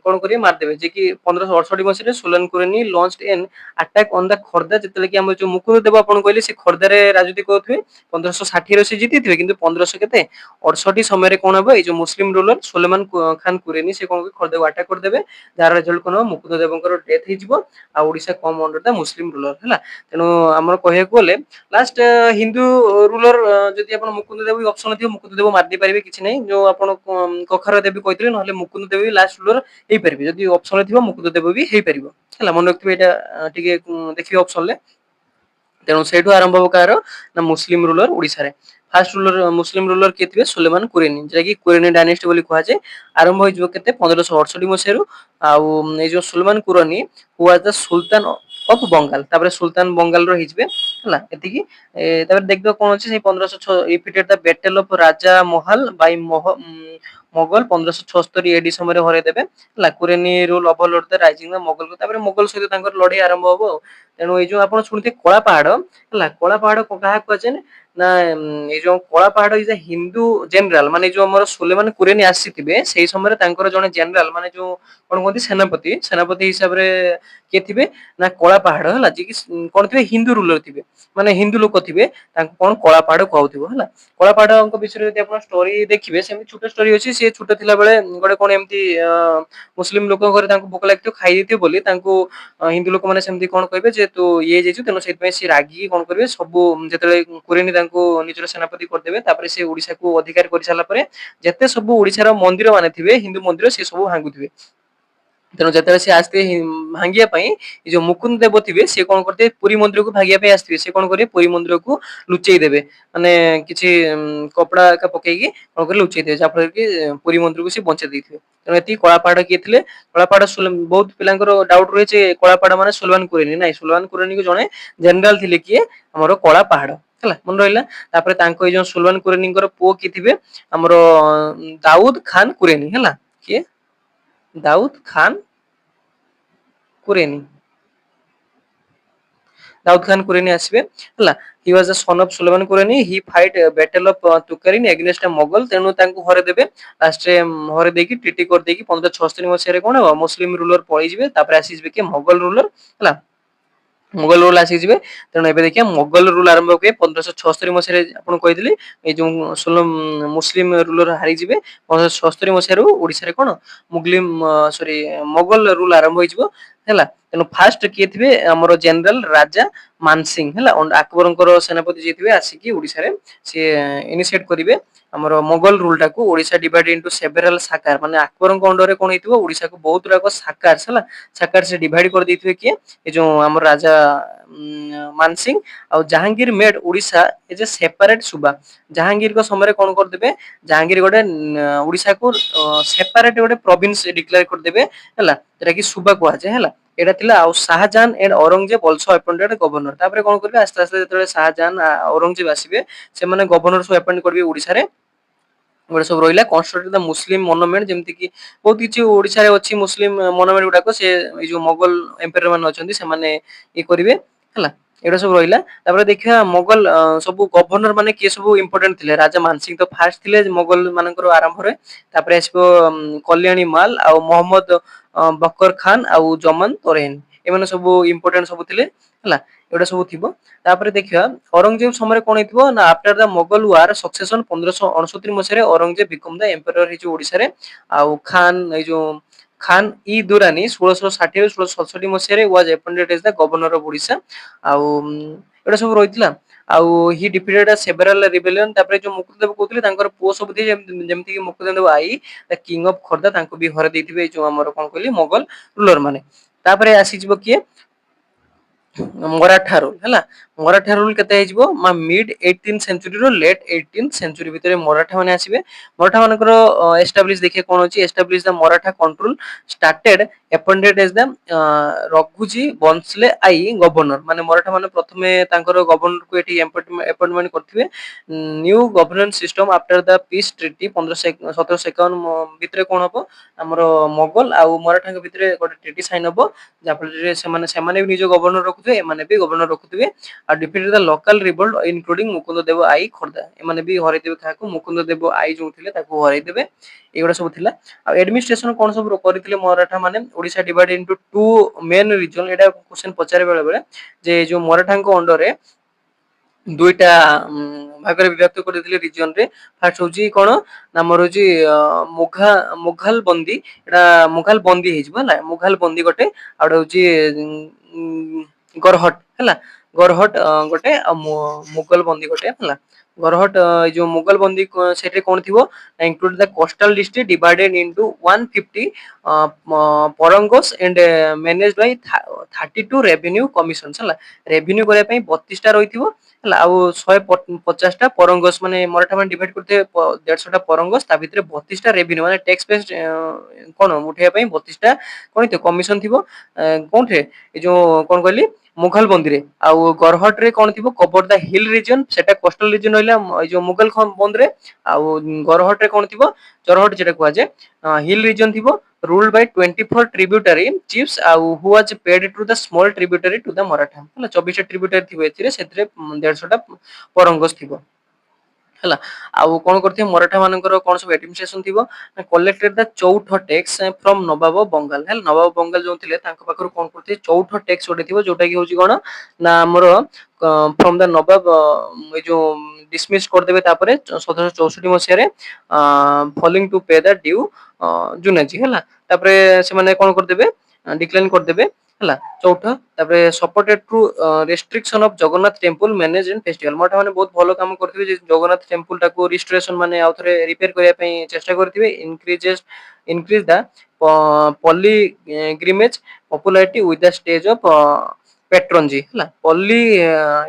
कौन करिए मारदेवे जे कि 1568 मसीह Sulaiman Karrani launched an attack on the Khordha जेतेले कि हमर जो मुकुंद देव आपण कहले से खोर्धा रे राजनीति करथुवे 1560 रे से जीतिथिवे किंतु 1500 केते 68 समय रे कोन हबो ए जो मुस्लिम रूलर सुलेमान खान कुरेनी से कोन खोर्धा को अटैक कर देबे जार रिजल्ट कोन मुकुंद देवकर डेथ हे जिवो आ Odisha come under the Muslim ruler हला तेनु हमर कहिया को बोले लास्ट हिंदू रूलर जदि आपण मुकुंद देव ऑप्शन थियो मुकुंद देव मार दे परिबे किछि नै जो आपण कखर देवी कहथिले नहले मुकुंद देव लास्ट रूलर हे परिबे जदि ऑप्शन थियो मुकुंद देव भी हे परिबो हला मन रखथिबे एटा टिके देखिबे ऑप्शन ले तेणु सेठु आरंभ हो कार ना मुस्लिम रूलर ओडिसा रे फास्ट रूलर मुस्लिम रूलर के थिबे सुलेमान कुरेनी जे कि कुरेनी डायनेस्टी बोली कहै छै आरंभ हो जिवो केते 1568 मसेरु आ ए जो Sulaiman Karrani who was the sultan of Bengal तापर सुल्तान बंगाल रो हिजबे हला एति की तापर देखबो कोन अछि से 1506 repeated the battle of Raja Mahal bye Mughal 1576 AD समय रे हरे देबे हला Karrani rule overload the rising the Mughal को तापर मोगल सहित तांकर लड़ाई आरंभ होबो तेणु ए जो आपण सुनते कला पहाड़ हला कला पहाड़ को कहा कहछन ना ए जो कला पहाड़ इज अ हिंदू जनरल माने जो हमर सुलेमान कुरेनी आसीथिबे सेही समय रे तांकर जने जनरल माने जो कोन कहती सेनापति हिसाब रे के थिबे ना कला पहाड़ हला जे कि कोन थिबे हिंदू रूलर थिबे माने हिंदू लोक थिबे तांको कोन कला पहाड़ कहउथिबो हला कला पहाड़ को विषय यदि आपण स्टोरी देखिबे सेमी छोट स्टोरी अछि से छोट थिला बेले गोटे कोन एम्ति मुस्लिम लोक घरे तांको भूख लागथियो खाइ दिथियो बोली तांको हिंदू लोक माने सेमती कोन कहबे जे तू ये जेछु तेनो सेत पे सी रागी कोन करबे सब जेतले कुरेनी तांको निजर सेनापति कर देबे तापर से ओडिसा को अधिकार कर साला परे जते सब ओडिसा रो मंदिर माने थिबे हिंदू मंदिर से सब भांगुथिबे तेणु जिते से आसते भांगिया ये जो मुकुंद देव थे सी कौन करते पुरी मंदिर को भांगिया आसते सी कौन करेंगे पुरी मंदिर को लुचेई देवे माने किसी कपड़ा का पकईकी कौन कर लुचेई देवे जहाँफल कि पुरी मंदिर को सी बंचाई देते तेणु ये कलापाड़ किए थे कलापाड़ बहुत पिलांकर डाउट रही है कलापाड़ माने सुलेमान कुरेनी ना सुलेमान कुरेनी को जड़े जनरल थे किए आमर कला पहाड़ है मन रहा जो सुलेमान कुरेनी पुओ किए थे आमर दाऊद खान कुरेनी है किए दाऊद खान कुरेनी दाऊद खान कुरेनी आसबे हला he was the son of Sulaiman Karrani he fight battle of Tukaroi against Mughal तेनु तांको हरे देबे लास्ट रे हरे देकी ट्रीटी कर देकी 1576 मसिया रे कोन मुस्लिम रूलर पळी जिवे तापर आसी जिवे के मोगल रूलर हला मुगल रूल आसी जिवे तेणु एबे देखिया मुगल रूल आरंभ हुए 1576 मसिया रे आपण कहिदली ए जो मुस्लिम रूलर हारी जिवे 1576 मसिया रो ओडिसा रे कोन मुस्लिम सॉरी मुगल रूल आरंभ होई जिवो हैला तेणु फास्ट किए थे आमर जनरल राजा मानसिंह है अकबर सेनापति जी थे आसिकी ओडिसा रे से इनिशिएट करिवे आमर मुगल रूल टाको ओडिसा डिवाइड इनटू सेवरल साकार माने अकबर अंडर रे कोन हेतिबो ओडिसा को बहुत राको साकार हला साकार से डिवाइड कर देथिबे किए ए जो आमर राजा मानसिंह आ Jahangir made Odisha as a separate subah Jahangir को समय रे कोन कर देबे जहांगीर गोटे ओडिसा को सेपरेट गोटे प्रोविंस डिक्लेयर कर देबे हला जेटा कि सूबा कहआ जाय हला एटा थिला आ Shahjahan and Aurangzeb also appointed governor तापर कोन करबे आस्ते आस्ते जेतले शाहजहां औरंगजेब आसीबे से माने गवर्नर सो अपॉइंट करबे ओडिसा रे गोटे सब रहिला कंस्ट्रक्ट द मुस्लिम मोनुमेंट जेमति कि बहुत किछि ओडिसा रे अछि मुस्लिम मोनुमेंट गुडा को से ए जो मोगल एम्पायर मान अछंती से माने ए करिवे हला एटा सब रहिला तापर देखिया मोगल सब गवर्नर माने के सब इंपोर्टेंट थिले राजा मानसिंह तो फास्ट थिले मोगल मानकर आरंभ रे तापर आसीबो कल्याणी माल आ मोहम्मद बकर खान आ जमन तोरेन ए माने सब इंपोर्टेंट सब थिले हला एटा सब थिबो तापर देखिया औरंगजेब समय कोन हेतिबो ना after the Mughal war succession 1569 मसिया रे Aurangzeb become the empire his Odisha रे आ खान ए जो खान ई दुरानी 1660 रे 1667 मसिया रे was appointed as the governor of Odisha आ एटा सब रहितला आ ही डिफीटेड सेवरल रिबेलियन तापर जो मुकुंद देव कहतले तांकर पो सब थी जेमति कि मुकुंद देव I the king of Khordha तांको भी हरे देथिबे जो हमर कोन कहली मोगल रूलर माने तापर आसी जिवो किए मराठा रूल है मराठा रूल केते हिजबो मा मिड 18th सेंचुरी रो लेट 18th सेंचुरी भितरे मराठा माने आसीबे मराठा मानकर एस्टैब्लिश देखिए कोन अछि establish the Maratha control started appointed as the Raghuji Bhonsle I governor माने मराठा माने प्रथमे तांकर गवर्नर को एठी अपॉइंटमेंट करथिबे new governance system after the peace treaty 1751 भितरे कोन हबो हमरो मोगल आ मराठा के भितरे गोटे ट्रीटी साइन हबो जाफल से माने भी निज गवर्नर ରଖୁଥିବେ ଏମାନେ ବି ଗଭର୍ଣ୍ଣର ରଖୁଥିବେ ଆଉ defeated the local revolt including Mukunda Deva I Khordha ଏମାନେ ବି ହରେଇଦେବେ କାହାକୁ ମୁକୁନ୍ଦ ଦେବ ଆଇ ଯୋଉ ଥିଲେ ତାକୁ ହରେଇଦେବେ ଏଗୁଡା ସବୁ ଥିଲା ଆଉ ଆଡମିନିଷ୍ଟ୍ରେସନ କଣ ସବୁ କରିଥିଲେ ମରାଠା ମାନେ Odisha divide into two main region ଏଟା क्वेश्चन ପଚାରେ ବେଳେ ବେଳେ ଯେ ଯୋଉ ମରାଠାଙ୍କ ଅଣ୍ଡରରେ ଦୁଇଟା ଭାଗରେ ବିଭକ୍ତ କରିଥିଲେ ରିଜନ ରେ ଫାର୍ଷ୍ଟ ହଉଛି କଣ ନା ଆମର ହଉଛି ମୁଘାଲ ବନ୍ଦୀ ଏଟା ମୁଘାଲ ବନ୍ଦୀ ହେଇଯିବ ହେଲା ମୁଘାଲ ବନ୍ଦୀ ଗୋଟେ ଆଉ ଗୋଟେ ହଉଛି ଗରହଟ ହେଲା ଗରହଟ ଗୋଟେ ଆଉ ମୁଗଲ ବନ୍ଦୀ ଗୋଟେ ହେଲା ଗରହଟ ଏଇ ଯୋଉ ମୁଗଲ ବନ୍ଦୀ ସେଠି କଣ ଥିବ include the coastal district divided into 150 porongos and managed by 32 revenue commissions ହେଲା revenue କରିବା ପାଇଁ 32 ଟା ରହିଥିବ ହେଲା ଆଉ 150 ଟା ପରଙ୍ଗସ୍ ମାନେ ମରାଠା ମାନେ ଡିଭାଇଡ କରିଥିବେ 150 ଟା ପରଙ୍ଗସ୍ ତା ଭିତରେ 32 ଟା ରେଭିନ୍ୟୁ ମାନେ ଟ୍ୟାକ୍ସ ବେସ୍ଡ କଣ ଉଠେଇବା ପାଇଁ 32 ଟା କଣ ଥିବ କମିଶନ ଥିବ କୋଉଥିରେ ଏ ଯୋଉ କଣ କହିଲି ମୁଘଲ ବନ୍ଦୀରେ ଆଉ ଗରହଟ ରେ କଣ ଥିବ କଭର ଦ ହିଲ ରିଜନ ସେଟା କୋଷ୍ଟାଲ ରିଜନ ରହିଲା ଏ ଯୋଉ ମୁଗଲ ବନ୍ଦୀରେ ଆଉ ଗରହଟ ରେ କଣ ଥିବ ଜରହଟ ଯେଟା କୁହାଯାଏ ହିଲ ରିଜନ ଥିବ ruled by 24 tributary chiefs ଆଉ who was paid to the small tributary to the Maratha ହେଲା 24 ଟା tributary ଥିବ ଏଥିରେ ସେଥିରେ 150 ଟା ପରଙ୍ଗସ୍ ଥିବ ହେଲା ଆଉ କଣ କରିଥିବେ ମରାଠା ମାନଙ୍କର କଣ ସବୁ ଆଡମିନିଷ୍ଟ୍ରେସନ ଥିବ କଲେକ୍ଟେଡ ଦ ଚୌଥ ଟେକ୍ସ ଫ୍ରମ ନବାବ ବଙ୍ଗାଲ ହେଲା ନବାବ ବଙ୍ଗାଲ ଯୋଉ ଥିଲେ ତାଙ୍କ ପାଖରୁ କଣ କରୁଥିଲେ ଚୌଥ ଟେକ୍ସ ଗୋଟେ ଥିବ ଯୋଉଟା କି ହଉଛି କଣ ନା ଆମର ଫ୍ରମ ଦ ନବାବ ଏ ଯୋଉ ଡିସମିସ କରିଦେବେ ତାପରେ 1764 ମସିହାରେ ଫଲିଂ ଟୁ ପେ ଦ ଡ୍ୟୁ ଜୁନାଜି ହେଲା ତାପରେ ସେମାନେ କଣ କରିଦେବେ ଡିକ୍ଲାଇନ କରିଦେବେ ହେଲା ଚୌଥ ତାପରେ supported to restriction of Jagannath temple manage and festival Maratha ମାନେ ବହୁତ ଭଲ କାମ କରିଥିବେ ଯେ ଜଗନ୍ନାଥ ଟେମ୍ପଲ ଟାକୁ ରିଷ୍ଟୋରେସନ ମାନେ ଆଉ ଥରେ ରିପେୟାର କରିବା ପାଇଁ ଚେଷ୍ଟା କରିଥିବେ increase the pilgrimage popularity with the stage of patronage ହେଲା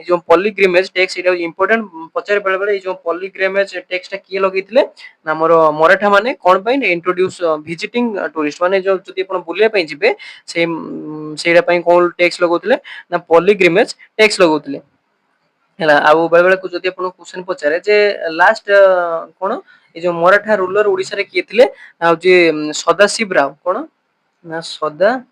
ଯୋଉ ପଲିଗ୍ରିମେଜ ଟେକ୍ସ ଏଟା ଇମ୍ପୋର୍ଟାଣ୍ଟ ପଚାରେ ବେଳେ ବେଳେ ଏଇ ଯୋଉ ପଲିଗ୍ରିମେଜ ଟେକ୍ସ ଟା କିଏ ଲଗେଇଥିଲେ ନା ଆମର ମରାଠା ମାନେ କଣ ପାଇଁ ଇଣ୍ଟ୍ରୋଡ୍ୟୁସ ଭିଜିଟିଂ ଟୁରିଷ୍ଟ ମାନେ ଯୋଉ ଯଦି ଆପଣ ବୁଲିବା ପାଇଁ ଯିବେ ସେଇଟା ପାଇଁ କଣ ଟେକ୍ସ ଲଗାଉଥିଲେ ନା ପଲିଗ୍ରିମେଜ ଟେକ୍ସ ଲଗାଉଥିଲେ ହେଲା ଆଉ ବେଳେ ବେଳେ ଯଦି ଆପଣଙ୍କୁ କ୍ୱେଶ୍ଚନ ପଚାରେ ଯେ ଲାଷ୍ଟ କଣ ଏଇ ଯୋଉ ମରାଠା ରୁଲର ଓଡିଶାରେ କିଏ ଥିଲେ ହଉଛି ସଦାଶିବ ରାଓ କଣ ନା ସଦାଶିବ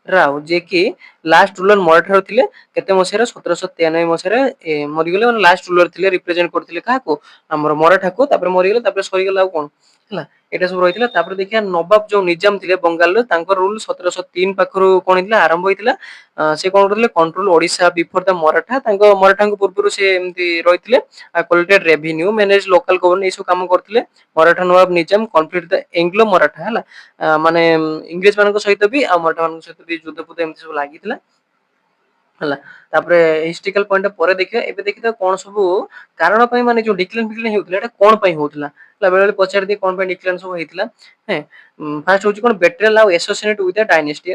ରାଓ ଯିଏ କି ଲାଷ୍ଟ ରୁଲର ମରାଠାର ଥିଲେ କେତେ ମସିହାରେ 1793 ମସିହାରେ ମରିଗଲେ ମାନେ ଲାଷ୍ଟ ରୁଲର ଥିଲେ ରିପ୍ରେଜେଣ୍ଟ କରିଥିଲେ କାହାକୁ ଆମର ମରାଠାକୁ ତାପରେ ମରିଗଲେ ତାପରେ ସରିଗଲା ଆଉ କଣ ହେଲା ଏଇଟା ସବୁ ରହିଥିଲା ତାପରେ ଦେଖିବା ନବାବ ଯୋଉ ନିଜାମ ଥିଲେ ବଙ୍ଗାଲର ତାଙ୍କ ରୁଲ 1703 ପାଖରୁ କଣ ହେଇଥିଲା ଆରମ୍ଭ ହେଇଥିଲା ସେ କଣ କରୁଥିଲେ କଣ୍ଟ୍ରୋଲ ଓଡିଶା ବିଫୋର ଦ ମରାଠା ତାଙ୍କ ମରାଠାଙ୍କ ପୂର୍ବରୁ ସେ ଏମିତି ରହିଥିଲେ କଲେକ୍ଟେଡ ରେଭିନ୍ୟୁ ମ୍ୟାନେଜ ଲୋକାଲ ଗଭର୍ଣ୍ଣମେଣ୍ଟ ଏଇ ସବୁ କାମ କରିଥିଲେ ମରାଠା ନବାବ ନିଜାମ କନଫ୍ଲିକ୍ଟ ଦ ଏଙ୍ଗଲୋ ମରାଠା ହେଲା ମାନେ ଇଂରେଜ ମାନଙ୍କ ସହିତ ବି ଆଉ ମରାଠା ମାନଙ୍କ ସହିତ ବି ଯୁଦ୍ଧ ଫୁଦ୍ଧ ଏମିତି ସବୁ ଲାଗିଥିଲା ହେଲା ତାପରେ ହିଷ୍ଟ୍ରିକାଲ ପଏଣ୍ଟ ପରେ ଦେଖିବା ଏବେ ଦେଖିବା କଣ ସବୁ କାରଣ ପାଇଁ ମାନେ ଯୋଉ ଡିକ୍ଲାଇନ ଫିକ୍ଲାଇନ ହେଉଥିଲା ଏଟା କଣ ପାଇଁ ହଉଥିଲା ହେଲା ବେଳେ ବେଳେ ପଚାରିଦିଏ କଣ ପାଇଁ ଡିକ୍ଲାଇନ ସବୁ ହେଇଥିଲା ଫାର୍ଷ୍ଟ ହଉଛି କଣ ବେଟ୍ରେଲ ଆଉ ଆସୋସିଏଟ ୱିଥ ଦ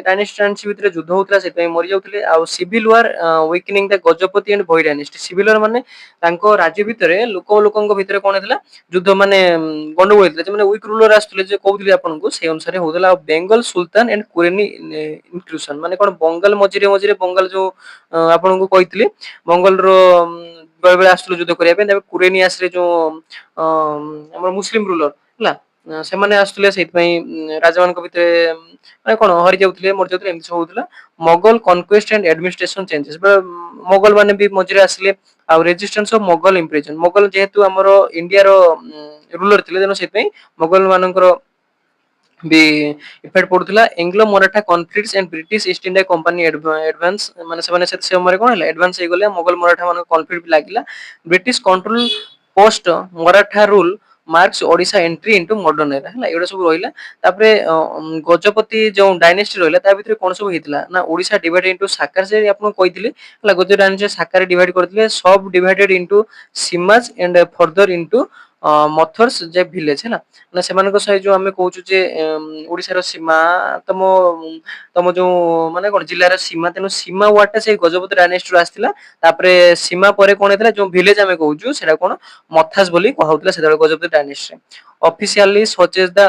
ଡାଇନେଷ୍ଟି ଭିତରେ ଯୁଦ୍ଧ ହଉଥିଲା ସେଥିପାଇଁ ମରି ଯାଉଥିଲେ ଆଉ civil war weakening the Gajapati and Bhoi dynasty civil war ମାନେ ତାଙ୍କ ରାଜ୍ୟ ଭିତରେ ଲୋକଙ୍କ ଭିତରେ କଣ ହେଇଥିଲା ଯୁଦ୍ଧ ମାନେ ଗଣ୍ଡଗୋଳ ହେଇଥିଲା ସେମାନେ ୱିକ ରୁଲର ଆସୁଥିଲେ ଯେ କହୁଥିଲି ଆପଣଙ୍କୁ ସେଇ ଅନୁସାରେ ହଉଥିଲା ଆଉ ବେଙ୍ଗଲ ସୁଲତାନ ଏଣ୍ଡ କୁରେନି ଇନକ୍ଲୁସନ ମାନେ କଣ ବଙ୍ଗାଲ ମଝିରେ ମଝିରେ ବଙ୍ଗାଲ ଯୋଉ ଆପଣଙ୍କୁ କହିଥିଲି ବଙ୍ଗାଲର ବେଳେ ବେଳେ ଆସୁଥିଲେ ଯୁଦ୍ଧ କରିବା ପାଇଁ ତାପରେ କୁରେନିଆସରେ ଯୋଉ ଆମର ମୁସଲିମ ରୁଲର ହେଲା ସେମାନେ ଆସୁଥିଲେ ସେଇଥିପାଇଁ ରାଜାମାନଙ୍କ ଭିତରେ ମାନେ କଣ ହରି ଯାଉଥିଲେ ମରିଯାଉଥିଲେ ଏମିତି ସବୁ ହଉଥିଲା Mughal conquest and administration changes Mughal ମାନେ ବି ମଝିରେ ଆସିଲେ ଆଉ resistance of Mughal impression Mughal ଯେହେତୁ ଆମର ଇଣ୍ଡିଆର ରୁଲର ଥିଲେ ତେଣୁ ସେଥିପାଇଁ ମୋଗଲ ମାନଙ୍କର ବି ଇଫେକ୍ଟ ପଡୁଥିଲା Anglo Maratha conflict and British East India company advance ମାନେ ସେମାନେ ସେ ସମୟରେ କଣ ହେଲା ଆଡଭାନ୍ସ ହେଇଗଲେ ମୋଗଲ ମରାଠା ମାନଙ୍କ କନଫ୍ଲିକ୍ଟ ଲାଗିଲା British control post Maratha rule marks Odisha entry into modern era ହେଲା ଏଗୁଡା ସବୁ ରହିଲା ତାପରେ ଗଜପତି ଯୋଉ ଡାଇନେଷ୍ଟି ରହିଲା ତା ଭିତରେ କଣ ସବୁ ହେଇଥିଲା ନା ଓଡିଶା ଡିଭାଇଡ ଇଣ୍ଟୁ ସାକାର ସେ ଆପଣଙ୍କୁ କହିଥିଲି ହେଲା ଗଜପତି ଡାଇନେଷ୍ଟି ସାକାରେ ଡିଭାଇଡ କରିଥିଲେ ସବ ଡିଭାଇଡେଡ ଇଣ୍ଟୁ ସୀମାଜ ଏଣ୍ଡ ଫର୍ଦର ଇଣ୍ଟୁ ମଥର୍ସ ଯେ ଭିଲେଜ ହେଲା ମାନେ ସେମାନଙ୍କ ସହିତ ଯୋଉ ଆମେ କହୁଛୁ ଯେ ଓଡିଶାର ସୀମା ତମ ତମ ଯୋଉ ମାନେ କଣ ଜିଲ୍ଲାର ସୀମା ତେଣୁ ସୀମା ୱାର୍ଡ ଟା ସେଇ ଗଜପତି ଡାଇନେଷ୍ଟିରୁ ଆସିଥିଲା ତାପରେ ସୀମା ପରେ କଣ ହେଇଥିଲା ଯୋଉ ଭିଲେଜ ଆମେ କହୁଛୁ ସେଟା କଣ ମଥାସ ବୋଲି କହୁଥିଲା ସେତେବେଳେ ଗଜପତି ଡାଇନେଷ୍ଟିରେ ଅଫିସିଆଲି ସଚେଜ ଦ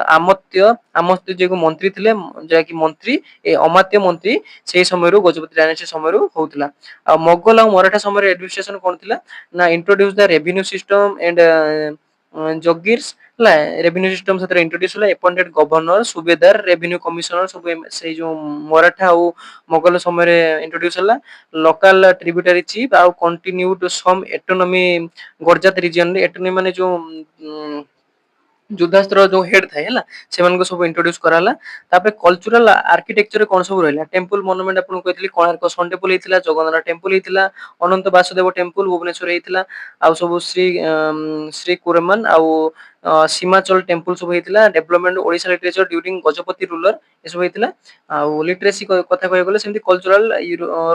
ଆମତ୍ୟ ଯିଏ ମନ୍ତ୍ରୀ ଥିଲେ ଯାହାକି ମନ୍ତ୍ରୀ ଏ ଅମାତ୍ୟ ମନ୍ତ୍ରୀ ସେଇ ସମୟରୁ ଗଜପତି ଡାଇନେଷ୍ଟି ସମୟରୁ ହଉଥିଲା ଆଉ ମୋଗଲ ଆଉ ମରାଠା ସମୟରେ ଆଡମିନିଷ୍ଟ୍ରେସନ କଣ ଥିଲା ନା introduce the revenue system and jagirs ହେଲା ରେଭିନ୍ୟୁ ସିଷ୍ଟମ ସେଥିରେ ଇଣ୍ଟ୍ରୋଡ୍ୟୁସ ହେଲା appointed governor subedar revenue commissioner ସବୁ ସେଇ ଯୋଉ ମରାଠା ଆଉ ମୋଗଲ ସମୟରେ ଇଣ୍ଟ୍ରୋଡ୍ୟୁସ ହେଲା ଲୋକାଲ ଟ୍ରିବ୍ୟୁଟାରୀ ଚିଫ ଆଉ କଣ୍ଟିନ୍ୟୁଡ ସମ ଅଟୋନୋମି ଗର୍ଜାତ ରିଜିୟନରେ ଅଟୋନୋମି ମାନେ ଯୋଉ ଯୁଦ୍ଧାସ୍ତ୍ର ଯୋଉ ହେଡ୍ ଥାଏ ହେଲା ସେମାନଙ୍କୁ ସବୁ ଇଣ୍ଟ୍ରୋଡ୍ୟୁସ କରାହେଲା ତାପରେ କଲଚରାଲ ଆର୍କିଟେକ୍ଚର କଣ ସବୁ ରହିଲା ଟେମ୍ପଲ ମନୁମେଣ୍ଟ ଆପଣଙ୍କୁ କହିଥିଲି କୋଣାର୍କ ସନ୍ ଟେମ୍ପଲ ହେଇଥିଲା ଜଗନ୍ନାଥ ଟେମ୍ପଲ ହେଇଥିଲା ଅନନ୍ତ ବାସୁଦେବ ଟେମ୍ପଲ ଭୁବନେଶ୍ୱର ହେଇଥିଲା ଆଉ ସବୁ ଶ୍ରୀ କୁରମାନ ଆଉ ସୀମାଚଳ ଟେମ୍ପଲ ସବୁ ହେଇଥିଲା development Odisha literature during Gajapati ruler ଏସବୁ ହେଇଥିଲା ଆଉ ଲିଟରେସି କଥା କହିବାକୁ ଗଲେ ସେମିତି କଲଚରାଲ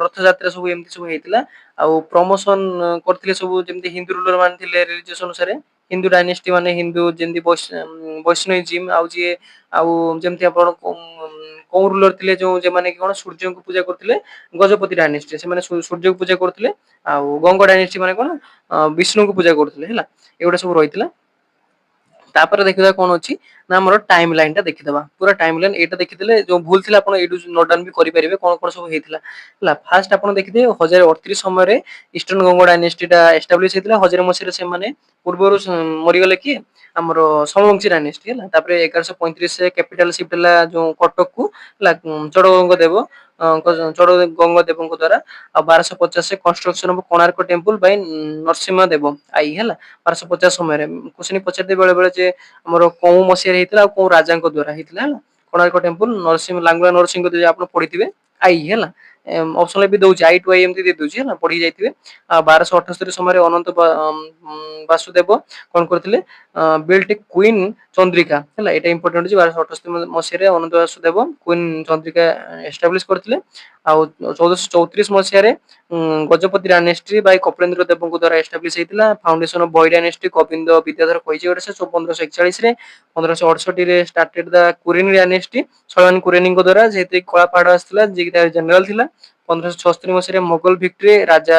ରଥଯାତ୍ରା ସବୁ ଏମିତି ସବୁ ହେଇଥିଲା ଆଉ ପ୍ରମୋସନ କରିଥିଲେ ସବୁ ଯେମିତି ହିନ୍ଦୁ ରୁଲର ମାନେ ଥିଲେ ରିଲିଜିୟସ ଅନୁସାରେ ହିନ୍ଦୁ ଡାଇନେଷ୍ଟି ମାନେ ହିନ୍ଦୁ ଯେମିତି ବୈଷ୍ଣବ ଆଉ ଯିଏ ଆଉ ଯେମିତି ଆପଣ କୋଉ ରୁଲର ଥିଲେ ଯୋଉ ଯେମାନେ କି କଣ ସୂର୍ଯ୍ୟଙ୍କୁ ପୂଜା କରୁଥିଲେ ଗଜପତି ଡାଇନେଷ୍ଟି ସେମାନେ ସୂର୍ଯ୍ୟକୁ ପୂଜା କରୁଥିଲେ ଆଉ ଗଙ୍ଗ ଡାଇନେଷ୍ଟି ମାନେ କଣ ବିଷ୍ଣୁଙ୍କୁ ପୂଜା କରୁଥିଲେ ହେଲା ଏଗୁଡା ସବୁ ରହିଥିଲା ତାପରେ ଦେଖିବା କଣ ଅଛି ନା ଆମର ଟାଇମ ଲାଇନ ଟା ଦେଖିଦବା ପୁରା ଟାଇମ ଲାଇନ ଏଇଟା ଦେଖିଥିଲେ ଯୋଉ ଭୁଲ ଥିଲା ଆପଣ ଏଇଠୁ ନୋଟ ଡାଉନ ବି କରିପାରିବେ କଣ କଣ ସବୁ ହେଇଥିଲା ହେଲା ଫାଷ୍ଟ ଆପଣ ଦେଖିଥିବେ 1038 ସମୟରେ ଇଷ୍ଟର୍ଣ୍ଣ ଗଙ୍ଗ ଡାଇନେଷ୍ଟି ଟା ଏଷ୍ଟାବ୍ଲିଶ ହେଇଥିଲା 1000 ମସିହାରେ ସେମାନେ ପୂର୍ବରୁ ମରିଗଲେ କିଏ ଆମର ସମବଂଶୀ ଡାଇନେଷ୍ଟି ହେଲା ତାପରେ 1135 କ୍ୟାପିଟାଲ ସିଫ୍ଟ ହେଲା ଯୋଉ କଟକକୁ ହେଲା ଚଡଗଙ୍ଗ ଦେବ ଚଡଗଙ୍ଗ ଦେବଙ୍କ ଦ୍ଵାରା ଆଉ 1250 construction of Konark temple by Narasimha Deva I ହେଲା 1250 ସମୟରେ କୁଶିନୀ ପଚାରିବେ ବେଳେ ବେଳେ ଯେ ଆମର କୋଉ ମସିହାରେ ହେଇଥିଲା ଆଉ କୋଉ ରାଜାଙ୍କ ଦ୍ଵାରା ହେଇଥିଲା ହେଲା କୋଣାର୍କ ଟେମ୍ପଲ ନରସିଂହ ଲାଙ୍ଗୁଳା ନରସିଂହ ଦେବ ଆପଣ ପଢିଥିବେ ଆଇ ହେଲା ଅପସନାଲ ବି ଦଉଛି ଆଇ ଟୁ ଆଇ ଏମିତି ଦେଇ ଦଉଛି ହେଲା ପଢି ଯାଇଥିବେ ଆଉ 1278 ସମୟରେ ଅନନ୍ତ ବାସୁଦେବ କଣ କରିଥିଲେ ବିଲ୍ଟ କୁଇନ ଚନ୍ଦ୍ରିକା ହେଲା ଏଇଟା ଇମ୍ପୋର୍ଟାଣ୍ଟ ଅଛି 1278 ମସିହାରେ ଅନନ୍ତ ବାସୁଦେବ କୁଇନ ଚନ୍ଦ୍ରିକା ଏଷ୍ଟାବ୍ଲିଶ କରିଥିଲେ ଆଉ 1434 ମସିହାରେ ଗଜପତି ଡାଇନେଷ୍ଟି ବାଇ କପିଳେନ୍ଦ୍ର ଦେବଙ୍କ ଦ୍ୱାରା ଏଷ୍ଟାବ୍ଲିଶ ହେଇଥିଲା foundation of Bhoi dynasty Govinda Vidyadhara କହିଛି ଗୋଟେ ସେ 1541 ରେ 1568 ରେ ଷ୍ଟାର୍ଟେଡ ଦ କୁରେନି ଡାଇନେଷ୍ଟି ସଳମାନ କୁରେନୀଙ୍କ ଦ୍ୱାରା ଯେହେତୁ କଳା ପାହାଡ ଆସିଥିଲା ଯିଏ କି ଜେନେରାଲ ଥିଲା 1576 ମସିହାରେ ମୋଗଲ ଭିକ୍ଟୋରୀ ରାଜା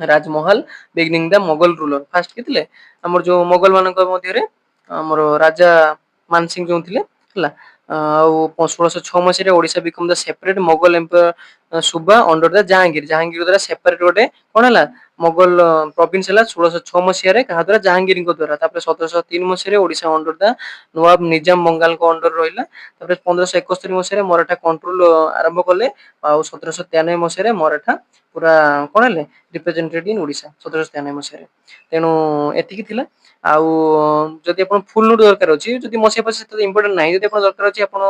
ରାଜମହଲ ବିଗିନିଂ ଦ ମୋଗଲ ରୁଲର ଫାଷ୍ଟ କିଏ ଥିଲେ ଆମର ଯୋଉ ମୋଗଲ ମାନଙ୍କ ମଧ୍ୟରେ ଆମର ରାଜା ମାନସିଂ ଯୋଉ ଥିଲେ ହେଲା ଆଉ 1606 ମସିହାରେ Odisha become the separate Mughal empire suba under the Jahangir ଦ୍ୱାରା ସେପାରେଟ ଗୋଟେ କଣ ହେଲା ମୋଗଲ ପ୍ରୋଭିନ୍ସ ହେଲା 1606 ମସିହାରେ କାହା ଦ୍ୱାରା ଜାହାଙ୍ଗୀରଙ୍କ ଦ୍ୱାରା ତାପରେ 1703 ମସିହାରେ ଓଡିଶା ଅଣ୍ଡର ଦ ନୱାବ ନିଜାମ ବଙ୍ଗାଲଙ୍କ ଅଣ୍ଡର ରହିଲା ତାପରେ 1571 ମସିହାରେ ମରାଠା କଣ୍ଟ୍ରୋଲ ଆରମ୍ଭ କଲେ ଆଉ 1793 ମସିହାରେ ମରାଠା ପୁରା କଣ ହେଲେ ରିପ୍ରେଜେଣ୍ଟେଡ ଇନ ଓଡିଶା 1793 ମସିହାରେ ତେଣୁ ଏତିକି ଥିଲା ଆଉ ଯଦି ଆପଣ ଫୁଲ ନୋଟ ଦରକାର ଅଛି ଯଦି ମସିହା ପସିହା ସେତେ ଇମ୍ପୋର୍ଟାଣ୍ଟ ନାହିଁ ଯଦି ଆପଣ ଦରକାର ଅଛି ଆପଣ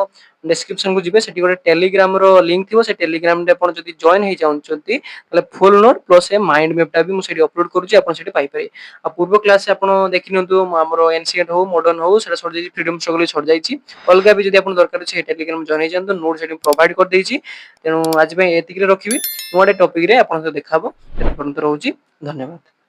ଡେସକ୍ରିପସନ କୁ ଯିବେ ସେଠି ଗୋଟେ ଟେଲିଗ୍ରାମ ର ଲିଙ୍କ ଥିବ ସେ ଟେଲିଗ୍ରାମ ରେ ଆପଣ ଯଦି ଜଏନ ହେଇ ଚାହୁଁଛନ୍ତି ତାହେଲେ ଫୁଲ ନୋଟ ପ୍ଲସ ଏ ମାଇଣ୍ଡ ମ୍ୟାପ ଟା ବି ମୁଁ ସେଠି ଅପଲୋଡ କରୁଛି ଆପଣ ସେଠି ପାଇପାରିବେ ଆଉ ପୂର୍ବ କ୍ଲାସ ଆପଣ ଦେଖିନିଅନ୍ତୁ ଆମର ଏନସିଏଣ୍ଟ ହଉ ମଡର୍ନ ହଉ ସେଟା ସରିଯାଇଛି ଫ୍ରିଡମ ଷ୍ଟ୍ରଗଲ ସରିଯାଇଛି ଅଲଗା ବି ଯଦି ଆପଣ ଦରକାର ଅଛି ଟେଲିଗ୍ରାମ ଜଏନ ହେଇଯାନ୍ତୁ ନୋଟ ସେଠି ପ୍ରୋଭାଇଡ କରିଦେଇଛି ତେଣୁ ଆଜି ପାଇଁ ଏତିକିରେ ରଖିବି ନୂଆ ଗୋଟେ ଟପିକ ରେ ଆପଣଙ୍କ ସହିତ ଦେଖା ହବ ଏତେ ପର୍ଯ୍ୟନ୍ତ ରହୁଛି ଧନ୍ୟବାଦ।